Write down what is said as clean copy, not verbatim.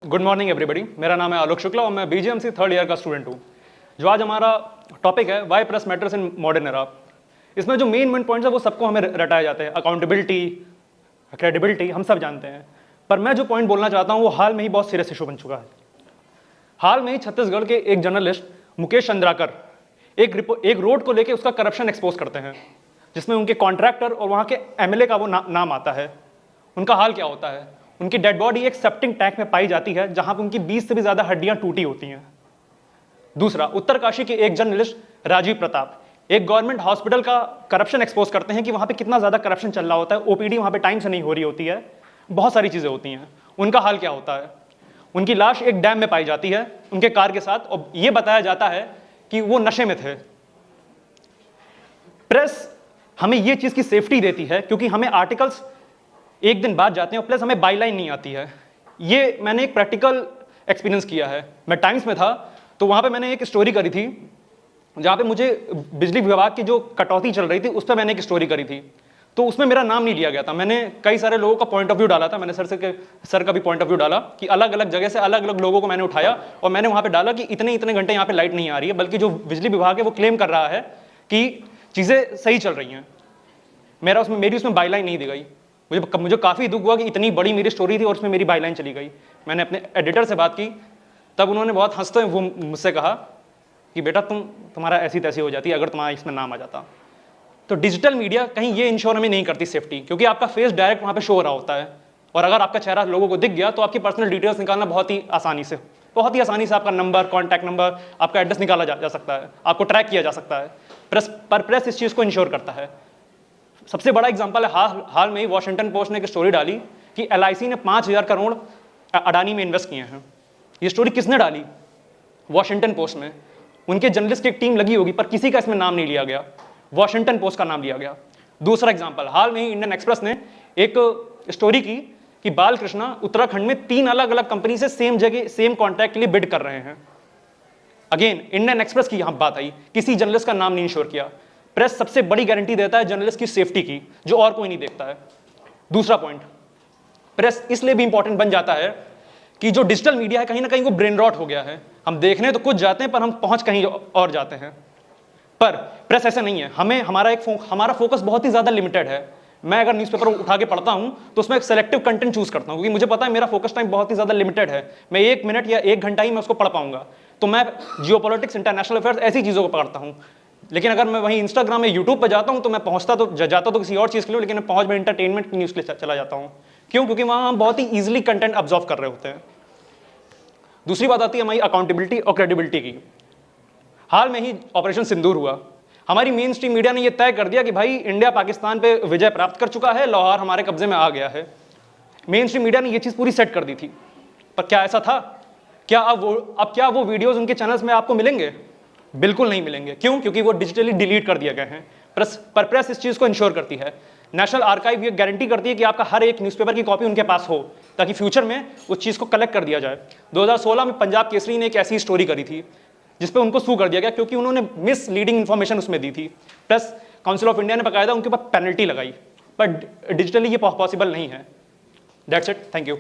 Good morning everybody, मेरा नाम है आलोक शुक्ला और मैं बीजीएमसी थर्ड ईयर का स्टूडेंट हूँ। जो आज हमारा टॉपिक है why press matters in modern era. इसमें जो मेन पॉइंट्स है वो सबको हमें रटाए जाते हैं, अकाउंटेबिलिटी, क्रेडिबिलिटी, हम सब जानते हैं। पर मैं जो पॉइंट बोलना चाहता हूँ वो हाल में ही बहुत सीरियस इशू बन चुका है। हाल में ही छत्तीसगढ़ के एक जर्नलिस्ट मुकेश चंद्राकर एक रोड को लेकर उसका करप्शन एक्सपोज करते हैं, जिसमें उनके कॉन्ट्रैक्टर और वहाँ के एमएलए का वो नाम आता है। उनका हाल क्या होता है? उनकी डेड बॉडी एक सेप्टिंग टैंक में पाई जाती है जहां पर उनकी 20 से भी ज्यादा हड्डियां टूटी होती हैं। दूसरा, उत्तरकाशी के एक जर्नलिस्ट राजीव प्रताप एक गवर्नमेंट हॉस्पिटल का करप्शन एक्सपोज करते हैं कि वहां पे कितना ज्यादा करप्शन चल रहा होता है, ओपीडी वहां पे टाइम से नहीं हो रही होती है, बहुत सारी चीजें होती हैं। उनका हाल क्या होता है? उनकी लाश एक डैम में पाई जाती है उनके कार के साथ, और यह बताया जाता है कि वो नशे में थे। प्रेस हमें यह चीज की सेफ्टी देती है क्योंकि हमें आर्टिकल्स एक दिन बाद जाते हैं, प्लस हमें बाईलाइन नहीं आती है। ये मैंने एक प्रैक्टिकल एक्सपीरियंस किया है। मैं टाइम्स में था तो वहाँ पे मैंने एक स्टोरी करी थी जहाँ पे मुझे बिजली विभाग की जो कटौती चल रही थी उस पर मैंने एक स्टोरी करी थी। तो उसमें मेरा नाम नहीं लिया गया था। मैंने कई सारे लोगों का पॉइंट ऑफ व्यू डाला था। मैंने सर का भी पॉइंट ऑफ व्यू डाला कि अलग अलग जगह से अलग अलग लोगों को मैंने उठाया और मैंने वहाँ पर डाला कि इतने इतने घंटे यहाँ पर लाइट नहीं आ रही है, बल्कि जो बिजली विभाग है वो क्लेम कर रहा है कि चीज़ें सही चल रही हैं। मेरी उसमें बाईलाइन नहीं दी गई। मुझे काफ़ी दुख हुआ कि इतनी बड़ी मेरी स्टोरी थी और उसमें मेरी बाईलाइन चली गई। मैंने अपने एडिटर से बात की, तब उन्होंने बहुत हंसते हुए वो मुझसे कहा कि बेटा तुम्हारा ऐसी तैसी हो जाती अगर तुम्हारा इसमें नाम आ जाता। तो डिजिटल मीडिया कहीं ये इंश्योर हमें नहीं करती सेफ्टी, क्योंकि आपका फेस डायरेक्ट वहाँ पे शो हो रहा होता है और अगर आपका चेहरा लोगों को दिख गया तो आपकी पर्सनल डिटेल्स निकालना बहुत ही आसानी से आपका नंबर, कॉन्टैक्ट नंबर, आपका एड्रेस निकाला जा सकता है, आपको ट्रैक किया जा सकता है। प्रेस इस चीज़ को इंश्योर करता है। सबसे बड़ा एग्जांपल है हाल में ही वॉशिंगटन पोस्ट ने एक स्टोरी डाली कि एलआईसी ने 5,000 करोड़ अडानी में इन्वेस्ट किए हैं। ये स्टोरी किसने डाली? वॉशिंगटन पोस्ट में। उनके जर्नलिस्ट की एक टीम लगी होगी पर किसी का इसमें नाम नहीं लिया गया, वॉशिंगटन पोस्ट का नाम लिया गया। दूसरा एग्जाम्पल, हाल में ही इंडियन एक्सप्रेस ने एक स्टोरी की कि बालकृष्णा उत्तराखंड में 3 अलग अलग कंपनी से सेम जगह सेम कॉन्ट्रैक्ट के लिए बिड कर रहे हैं। अगेन इंडियन एक्सप्रेस की यहां बात आई, किसी जर्नलिस्ट का नाम नहीं इंश्योर किया। प्रेस सबसे बड़ी गारंटी देता है जर्नलिस्ट की सेफ्टी की, जो और कोई नहीं देखता है। दूसरा पॉइंट, प्रेस इसलिए भी इंपॉर्टेंट बन जाता है कि जो डिजिटल मीडिया है कहीं ना कहीं वो ब्रेन रॉट हो गया है। हम देखने तो कुछ जाते हैं पर हम पहुंच कहीं और जाते हैं। पर प्रेस ऐसा नहीं है। हमारा फोकस बहुत ही ज्यादा लिमिटेड है। मैं अगर न्यूज़पेपर उठा के पढ़ता हूं तो उसमें एक सेलेक्टिव कंटेंट चूज करता हूं, क्योंकि मुझे पता है मेरा फोकस टाइम बहुत ही ज्यादा लिमिटेड है। मैं 1 मिनट या 1 घंटा ही मैं उसको पढ़ पाऊंगा। तो मैं जियोपॉलिटिक्स, इंटरनेशनल अफेयर्स, ऐसी चीजों को पढ़ता हूं। लेकिन अगर मैं वहीं इंस्टाग्राम में, यूट्यूब पर जाता हूं तो मैं जाता तो किसी और चीज़ के लिए, लेकिन मैं पहुंच में एंटरटेनमेंट की न्यूज़ के लिए चला जाता हूं। क्यों? क्योंकि वहां हम बहुत ही ईजिली कंटेंट ऑब्जॉर्व कर रहे होते हैं। दूसरी बात आती है हमारी अकाउंटेबिलिटी और क्रेडिबिलिटी की। हाल में ही ऑपरेशन सिंदूर हुआ। हमारी मेन स्ट्रीम मीडिया ने यह तय कर दिया कि भाई इंडिया पाकिस्तान पे विजय प्राप्त कर चुका है, लाहौर हमारे कब्जे में आ गया है। मेन स्ट्रीम मीडिया ने यह चीज़ पूरी सेट कर दी थी। पर क्या ऐसा था? क्या अब वो वीडियोज़ उनके चैनल्स में आपको मिलेंगे? बिल्कुल नहीं मिलेंगे। क्यों? क्योंकि वो डिजिटली डिलीट कर दिए गए हैं। प्रेस इस चीज़ को इंश्योर करती है। नेशनल आर्काइव ये गारंटी करती है कि आपका हर एक न्यूज़पेपर की कॉपी उनके पास हो, ताकि फ्यूचर में उस चीज़ को कलेक्ट कर दिया जाए। 2016 में पंजाब केसरी ने एक ऐसी स्टोरी करी थी जिस पे उनको सू कर दिया गया क्योंकि उन्होंने मिसलीडिंग इन्फॉर्मेशन उसमें दी थी। प्रेस काउंसिल ऑफ इंडिया ने बाकायदा उनके ऊपर पेनल्टी लगाई, पर डिजिटली ये पॉसिबल नहीं है। That's it, thank you.